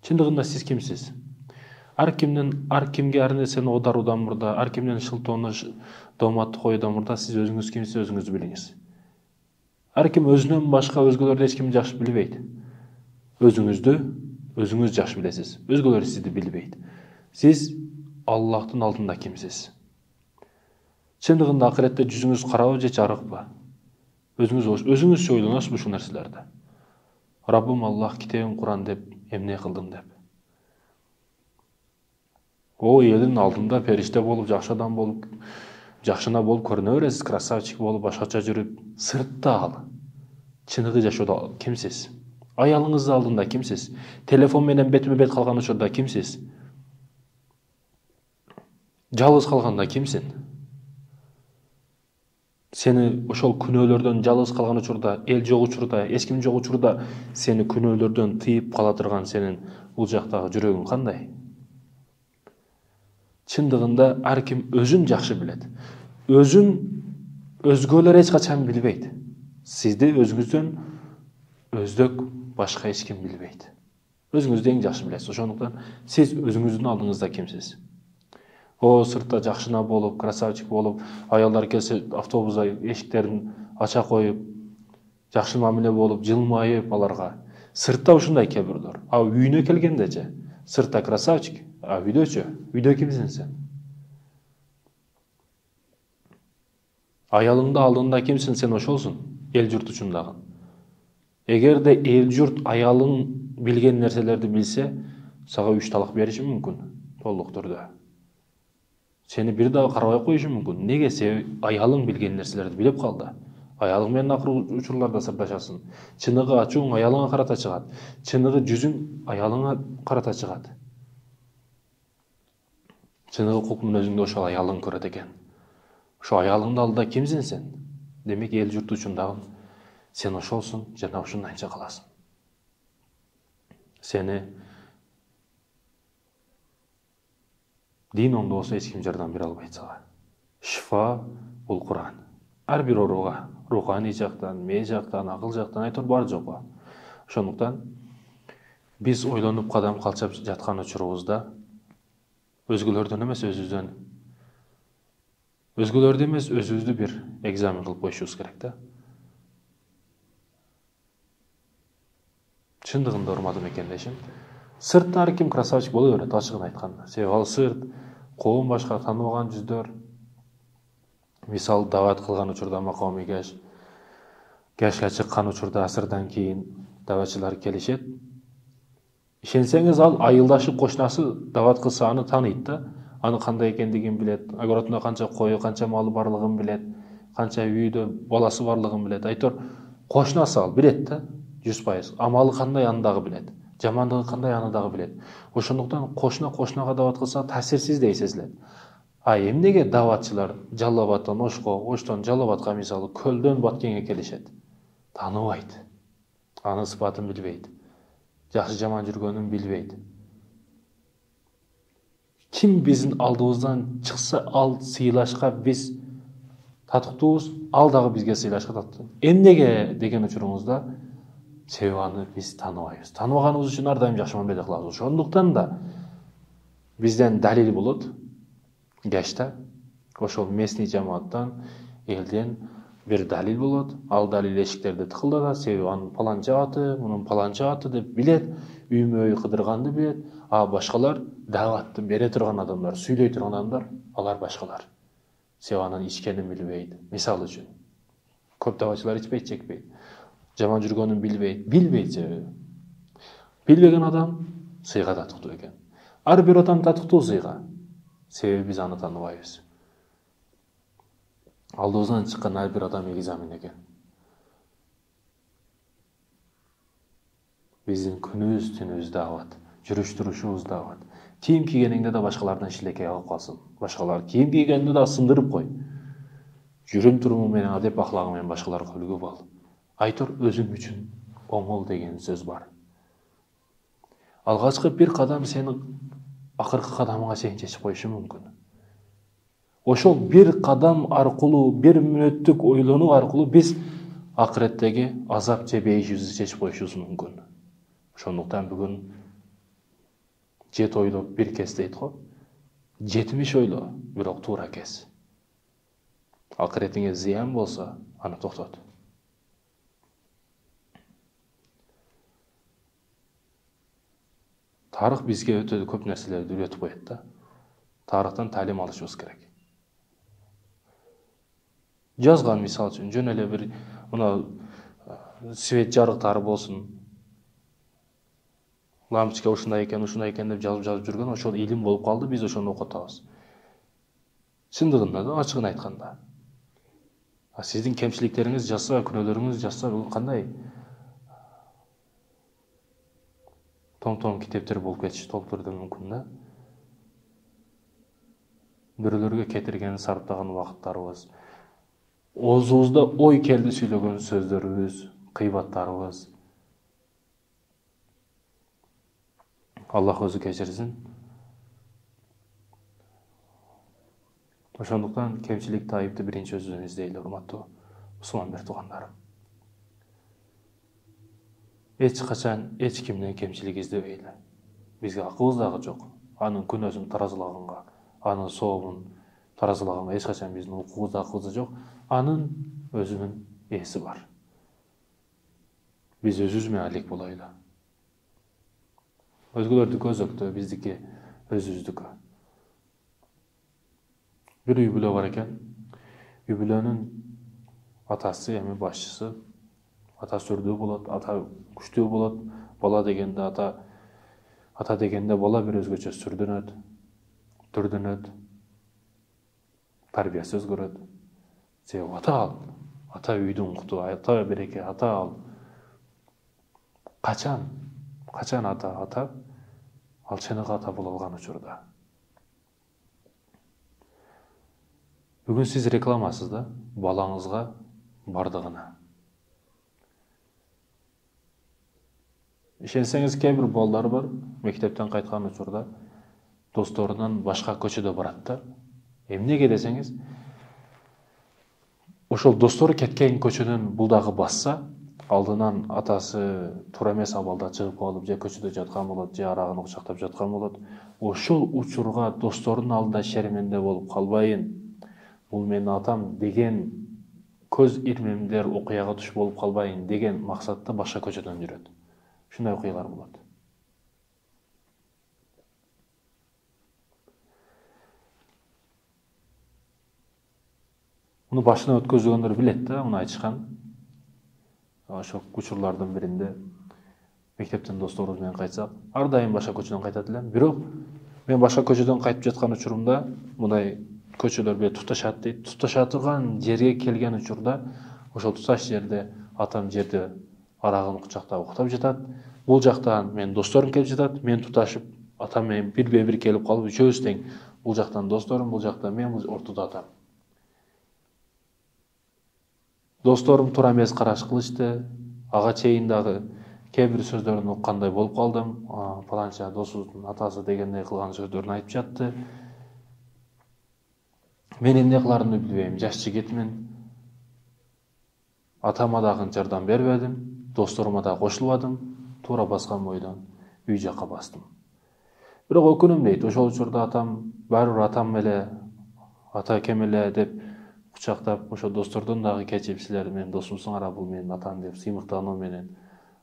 Чындыгында сиз кимсиз? Ар кимге ар нерсени оодаруудан мурда, ар кимден шылтоону дооматты коюудан мурда сиз өзүңүз кимсиз өзүңүздү билиңиз. Ар ким өзүнөн башка өзгөлөрдү эч ким жакшы билбейт. Өзүңүздү өзүңүз жакшы билесиз. Өзгөлөр сизди билбейт. Сиз Аллахтын алдында кимсиз? Чындыгында акыретте жүзүңүз карабы же жарыкпы? Өзүңүзчө ойлоносузбу ушул нерселерди? Раббым Аллах китебин Куран деп эмне кылдым деп. О элдин алдында периште болуп, жакшы адам болуп, жакшына болуп көрүнө бересиз, красавчик болуп, башкача жүрүп, сыртта ал. Чыныгы жашоодо кимсиз? Аялыңыздын алдында кимсиз? Телефон менен бетме бет калган учурда кимсиз? Жалгыз калганда кимсиң? Сени ошол күнөөлөрдөн жалгыз калган учурда, эл жок учурда, эч ким жок учурда сени күнөөлөрдөн тыйып кала турган сенин бул жактагы жүрөгүң кандай? Чындыгында ар ким өзүн жакшы билет. Өзүн өзгөлөр эч качан билбейт. Сизди өзүңүздөн өздөк башка эч ким билбейт. Өзүңүздү эң жакшы билесиз. Ошондуктан сиз өзүңүздүн алдыңызда кимсиз? О сыртта жакшына болуп, красавчик болуп, аялдар келсе автобуста эшиктерин ача коюп, жакшы мамиле болуп, жылмайып аларга. Сыртта ушундай кээ бирөөлөр. А үйүнө келгендечи сыртта красавчик, а үйдөчү? Үйдө кимсиң сен? Аялыңды алдында кимсиң сен ошолсуң, эл журт үчүндагы. Эгерде эл журт аялың билген нерселерди билсе, сага 3 талак бериши мүмкүн, толук түрдө. Сени бир дагы карабай коюшу мүмкүн. Неге? Себеби аялың билген нерселерди билип калды. Аялың менен акыркы учурларда сырдашасың. Чыныгы ачууң аялыңа карата чыгат. Чыныгы жүзүң аялыңа карата чыгат. Чыныгы кулк мүнөзүңдү ошол аялың көрөт экен. Ошо аялыңдын алдында кимсиң сен? Демек эл журт үчүндагы сен ошолсуң жана ушундайча каласың. Сени дин оңдо болсо эч ким жардам бере албайт сага. Шифа бул Куран. Ар бир ооруга руханий жактан, мээ жактан, акыл жактан айтор бар жокпу. Ошондуктан биз ойлонуп кадам калчап жаткан учурубузда өзгөлөрдөн эмес өзүбүздү бир экзамен кылып коюшубуз керек да. Чындыгында урматтуу мекендешим, сыртта ар ким красавчик боло берет, ачыгын айтканда. Себеби ал сырт, коом башка тааныбаган жүздөр. Мисал дават кылган учурда макоми кешке чыккан учурда асырдан кийин даватчылар келишет. Ишенсеңиз ал айылдашып кошунасы дават кылса аны тааныйт да. Аны кандай экендигин билет, огородунда канча кою, канча малы барлыгын билет, канча үйдө баласы барлыгын билет. Айтор кошунасы ал билет да, 100%. Амалы кандай аны дагы билет. Жамандыгы кандай аны дагы билет. Ошондуктан кошунага дават кылса таасирсиздей сезилет. А эмнеге даватчылар Жалал Абадтан Ошко, Оштон Жалал Абадка мисалы көлдөн Баткенге келишет? Тааныбайт. Анын сыпатын билбейт. Жакшы жаман жүргөнүн билбейт. Ким биздин алдыбыздан чыкса, ал сыйлашка биз татыктуубуз, ал дагы бизге сыйлашка татыктуу. Эмнеге деген учуруңузда себеби аны биз тааныбайбыз. Тааныбаганыбыз үчүн ар дайым жакшы мамиле кылабыз. Ошондуктан да бизден далил болот. Гашта ошол местный жамааттан, элден бир далил болот. Ал далил эшиктерди тыкылдатат. Себеби анын паланча аты, мунун паланча аты деп билет. Үймө үй кыдырганды билет. А башкалар даватты бере турган адамдар, сүйлөй турган адамдар, алар башкалар. Себеби анын ичкенин билбейт. Мисалы үчүн. Көп даватчылар ичпейт, чекпейт. Жаман жүргөнүн билбейт себеби. Билбеген адам сыйга татыктуу экен. Ар бир адам татыктуу сыйга. Себеби биз аны тааныбайбыз. Алдыбыздан чыккан ар бир адам экзамен экен. Биздин күнүбүз түнүбүз дават, жүрүш турушубуз дават. Кийим кийгениңде да башкалардан шилекей алып калсын. Башкалар кийим кийгенде да сындырып кой. Жүрүм туруму менен, адеп ахлагы менен башкаларга үлгү бол. Айтор өзүң үчүн оңол деген сөз бар. Алгачкы бир кадам сени акыркы кадамга чейин чечип коюшу мүмкүн. Ошол бир кадам аркылуу, бир мүнөттүк ойлонуу аркылуу биз акыреттеги азап же бейишибизди чечип коюшубуз мүмкүн. Ошондуктан бүгүн 7 ойлоп bir кес дейт го. 70 ойло, бирок туура кес. Акыретиңе зыян болса, аны токтот. Тарых бизге өтө көп нерселерди үйрөтүп коет да. Тарыхтан талим алышыбыз керек. Жазган мисал үчүн жөн эле бир мына свет жарыктары болсун. Лампочка ушундай экен деп жазып жүргөн, ошол илим болуп калды, биз ошону окутабыз. Чындыгында да, ачыгын айтканда. Сиздин кемчиликтериңиз жаса, күнөөлөрүңүз жаса, бул кандай том китептер болуп кетиши толтурду мүмкүн да. Бирөөлөргө кетирген, сарптаган убакыттарыбыз, оозубузда ой келди сүйлөгөн сөздөрүбүз, кыйбаттарыбыз. Аллах өзү кечирсин. Ошондуктан кемчиликти, айыпты биринчи өзүбүздөн издейли, урматтуу мусулман бир туугандарым. Эч качан эч кимден кемчилик издебейли. Бизге акыбыз дагы жок. Анын күнөөсүн таразылаганга, анын сообун таразылаганга эч качан биздин укугубуз да акыбыз жок. Анын өзүнүн ээси бар. Биз өзүбүз менен алек болойлу. Өзгөлөрдүкү өзөктө, биздики өзүбүздүкү. Bir үй бүлө бар экен. Үй бүлөнүн атасы эми башчысы. Ата сүрдүү болот, ата күчтүү болот. Бала дегенде ата дегенде бала бир өзгөчө сүрдүнөт, түрдүнөт. Тарбиясы өзгөрөт. Себеби ата үйдүн куту, ата береке, ата ал. Качан ата ал чыныгы ата боло алган учурда. Бүгүн сиз рекламасыз да балаңызга бардыгына. Ишенсеңиз, кээ бир балдар бар, мектептен кайткан учурда досторунан башка көчөдө барат да. Эмнеге десеңиз, ошол достору кеткен көчөдөн бул дагы басса, алдынан атасы туура эмес абалда чыгып калып, же көчөдө жаткан болот, же арагын кучактап жаткан болот. Ошол учурга досторунун алдында шерименде болуп калбайын, бул менин атам деген көз ирмемдер окуяга туш болуп калбайын деген максатта башка көчөдөн жүрөт. Ушундай окуялар болот. Муну башына өткөзгөндөр билет да, муну айтышкан. Ошол учурлардын биринде мектептен досторубуз менен кайтсак, ар дайым башка көчөдөн кайтат элем. Бирок мен башка көчөдөн кайтып жаткан учурумда мындай көчөлөр бир туташат дейт. Туташа турган жерге келген учурда ошол туташ жерде атам жерде арагын кучактап уктап жатат. Бул жактан мен досторум келип жатат. Мен туташып атам менен бирбе бир келип калып, үчөөбүз тең. Бул жактан досторум, бул жактан мен, бул ортодо атам. Досторум туура эмес караш кылышты. Ага чейин дагы кээ бир сөздөрүн уккандай болуп калдым. Фаланча досубуздун атасы дегендей кылган сөздөрүн айтып жатты. Мен эмне кыларымды билбейм, жаш жигитмин. Атама дагы жардам бербедим, досторума да кошулбадым. Туура баскан бойдон үй жакка бастым. Бирок өкүнөм дейт, ошол учурда атам, баары атам эле, ата кем эле деп кучактап, ошо достордон дагы кечип, силер менин досумсуңар, бул менин атам деп сыймыктануу менен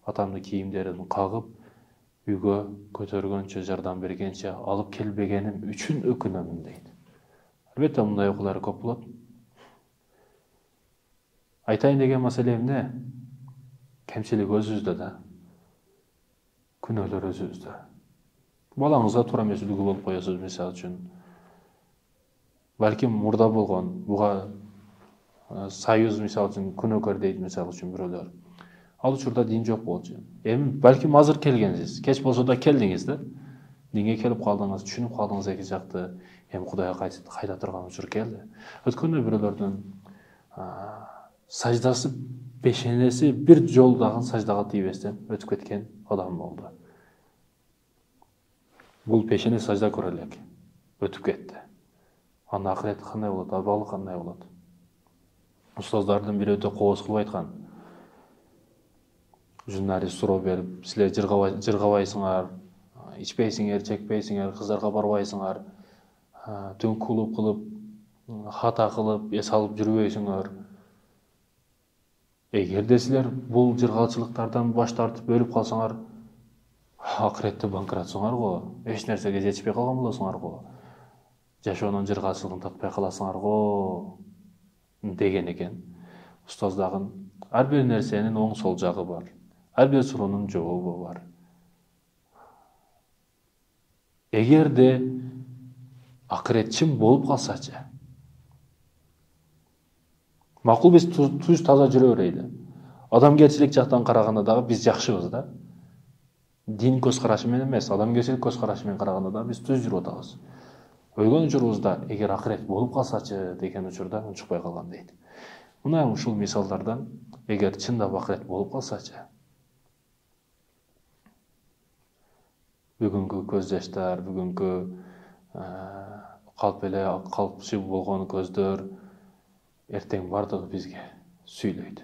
атамдын кийимдерин кагып, үйгө көтөргөнчө, жардам бергенче алып келбегеним үчүн өкүнөм дейт. Албетте мындай окуялар көп болот. Айтайын деген маселе эмне? Кемчилик өзүбүздө да. Күнөөлөр өзүбүздө. Балаңызга туура эмес үлгү болуп коесуз, мисалы үчүн. Балким мурда болгон, буга союз мисалы үчүн күнөөкөр дейт мисалы үчүн бирөөлөр. Ал учурда дин жок болчу. Эми балким азыр келгенсиз, кеч болсо да келдиңиз да. Динге келип калдыңыз, түшүнүп калдыңыз эки жакты. Эми Кудайга кайта турган учур келди. Өткөндө бирөөлөрдүн саждасы, пешенеси бир жол дагы саждага тийбестен өтүп кеткен адам болду. Бул пешене сажда көрө элек өтүп кетти. Анын акырети кандай болот, абалы кандай болот? Устаздардын бири өтө кооз кылып айткан. Журналист суроо берип, силер жыргабайсыңар, ичпейсиңер, чекпейсиңер, кыздарга барбайсыңар, түн клуб кылып, хата кылып, эс алып жүрбөйсүңөр. Эгерде силер бул жыргалчылыктардан баш тартып өлүп калсаңар, акыретте банкротсуңар го, эч нерсеге жетишпей калган болосуңар го. Жашоонун жыргалчылыгын таппай каласыңар го деген экен. Устаздагын ар бир нерсенин оң сол жагы бар. Ар бир суроонун жообу бар. Эгерде акыретчим болуп калсачы, макул биз туз таза жүрө берели. Адамгерчилик жактан караганда дагы биз жакшыбыз да. Дин көз карашы менен эмес, адамгерчилик көз карашы менен караганда да биз туз жүрүп атабыз. Өлгөн учурубузда эгер акырет болуп калсачы деген учурда унчукпай калган дейт. Мына ушул мисалдардан эгер чындап акырет болуп калсачы, бүгүнкү көз жаштар, бүгүнкү калпчы болгон көздөр эртең бардыгы бизге сүйлөйт.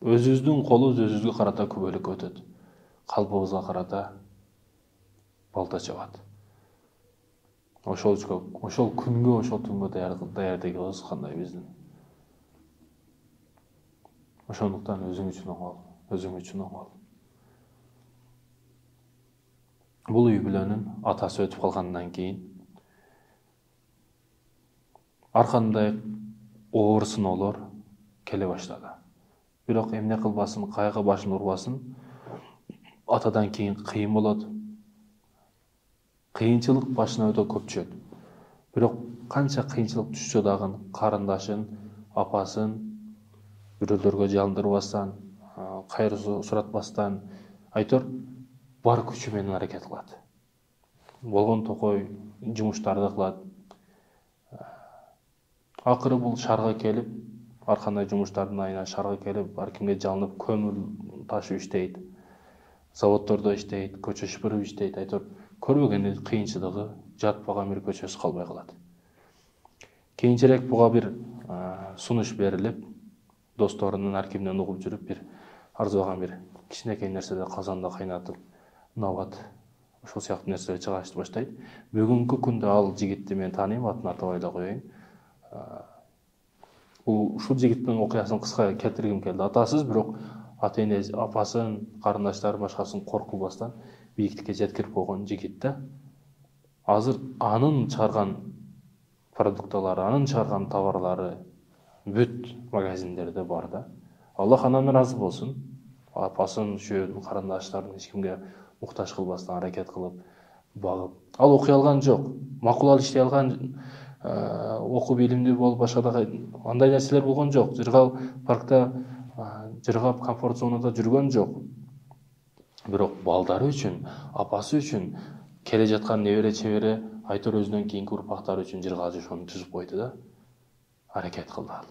Өзүбүздүн колубуз өзүбүзгө карата күбөлүккө өтөт. Калпыбызга карата балта чабат. Ошол күнгө, ошол түнгө даярдыгыбыз кандай биздин? Ошондуктан өзүң үчүн оңол. Бул үй бүлөнүн атасы өтүп калгандан кийин ар кандай оор сыноолор келе баштады. Бирок эмне кылбасын, кайга башын урбасын, атадан кийин кыйын болот. Кыйынчылык башына өтө көп түшөт. Бирок канча кыйынчылык түшсө дагы карындашын, апасын бирөөлөргө жалындырбастан, кайыр суратпастан, айтор бар күчү менен аракет кылат. Болгон токой жумуштарды кылат. Акыры бул шаарга келип, ар кандай жумуштардын айынан шаарга келип, ар кимге жалынып көмүр ташып иштейт. Заводдордо иштейт, көчө шыпырып иштейт. Айтор көрбөгөн кыйынчылыгы жатпаган бир көчөсү калбай калат. Кийинчерээк буга бир сунуш берилип, досторунун ар кимден угуп жүрүп, бир арзыбаган бир кичинекей нерседе казанда кайнатып, набат, ошол сыяктуу нерселерди чыгарышты баштайт. Бүгүнкү күндө ал жигитти мен тааныйм, атын атабай эле коеюн. Ушул жигиттин окуясын кыска келтиргим келди. Атасыз, бирок ата-энеси, апасын, карындаштарын, башкасын коркулбастан бийиктикке жеткирип койгон жигит да. Азыр анын чыгарган продукталары, анын чыгарган товарлары бүт магазиндерде бар да. Аллах андан ыраазы болсун. Апасын, шөөнүн, карындаштарын эч кимге муктаж кылбастан аракет кылып, багып. Ал окуй алган жок. Макул ал иштей алган, окуп илимдүү болуп, башка дагы андай нерселер болгон жок. Жыргал паркта, жыргап комфорт зонада жүргөн жок. Бирок балдары үчүн, апасы үчүн, келе жаткан небере чебере, айтор өзүнөн кийинки урпактары үчүн жыргал жашоону түзүп койду да. Аракет кылды ал.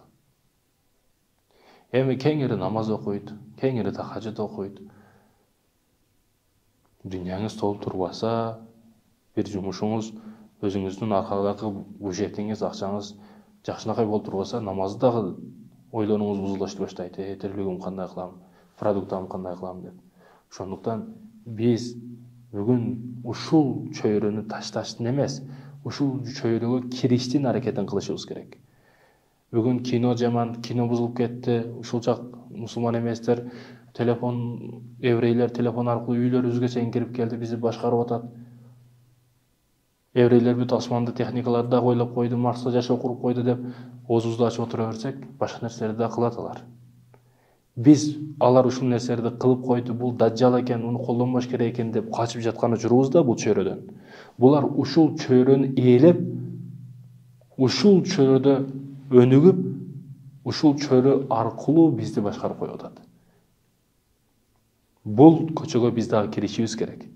Эми кеңири намаз окуйт, кеңири тахажжуд окуйт. Дүйнөңүз толуп турбаса, бир жумушуңуз, өзүңүздүн аркадагы бюджетиңиз, акчаңыз жакшынакай болуп турбаса, намазды дагы ойлонуңуз бузулушту баштайт. Тирлигим кандай кылам, продуктам кандай кылам деп. Ошондуктан биз бүгүн ушул чөйрөнү ташташтын эмес, ушул чөйрөгө кириштин аракетин кылышыбыз керек. Бүгүн кино жаман, кино бузулуп кетти, ушул жак мусулман эместер, еврейлер телефон аркылуу үйлөрүбүзгө чейин кирип келди, бизди башкарып атат. Еврейлер бүт асманды техникаларды да ойлоп койду, Марста жашоо куруп койду деп оозубузду ачып отура берсек, башка нерселерди да кылат алар. Биз алар ушул нерселерди кылып койду, бул даджал экен, уну колдонбош керек экен деп качып жаткан учурубузда бул чөйрөдөн. Булар ушул чөйрөнү ээлеп, ушул чөйрөдө өнүгүп, ушул чөйрө аркылуу бизди башкарып коюп атат. Бул көчөгө биз дагы киришибиз керек.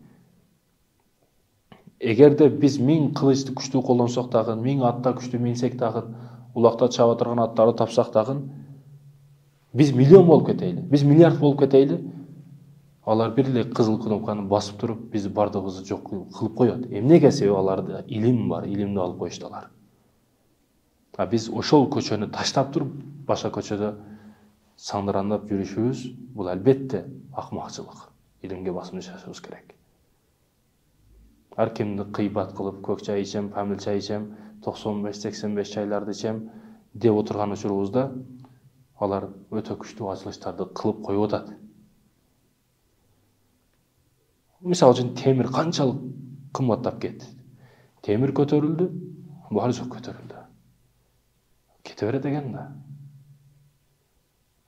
Эгерде биз 1000 кылычты күчтүү колдонсок дагы, 1000 атта күчтүү минсек дагы, улакта чаба турган аттарды тапсак дагы, биз миллион болуп кетейли, биз миллиард болуп кетейли, алар бир эле кызыл кнопканы басып туруп, биз бардыгыбызды жок кылып коет. Эмнеге? Себеби аларда илим бар, илимди алып коюшту алар. Биз ошол көчөнү таштап туруп, башка көчөдө сандырандап жүрүшүбүз, бул албетте акмакчылык. Илимге басымды жасашыбыз керек. ар кимди кыйбат кылып көк чай ичем, памир чай ичем, 95-85 чайларды ичем деп отурган учурубузда алар өтө күчтүү ачылыштарды кылып коюп атат. Мисалы үчүн темир канчалык кымбаттап кетти. Темир көтөрүлдү, баары жок көтөрүлдү. Кете берет экен да.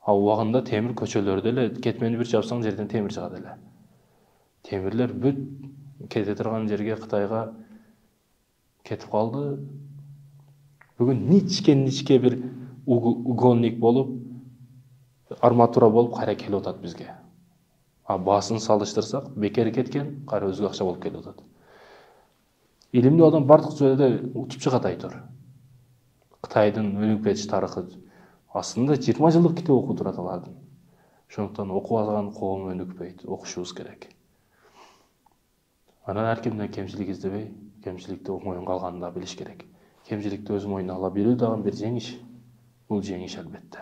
Ал убагында темир көчөлөрдө эле кетмени бир жапсаң жерден темир чыгат эле. Темирлер бүт кете турган жерге Кытайга кетип калды. Бүгүн ничке бир угонник болуп, арматура болуп кайра келип атат бизге. Баасын салыштырсак, бекер кеткен, кайра өзгө акча болуп келип атат. Илимдүү адам бардык жөнүндө утуп чыгат айтор. Кытайдын өнүгүп кетиш тарыхы аслында 20 жылдык китеп окуп турат алардын. Ошондуктан окуп алган коом өнүкпөйт, окушубуз керек. Анан ар кимден кемчилик издебей, кемчиликти моюнга алганын да билиш керек. Кемчиликти өз моюнуна ала билүү дагы бир жеңиш. Бул жеңиш албетте.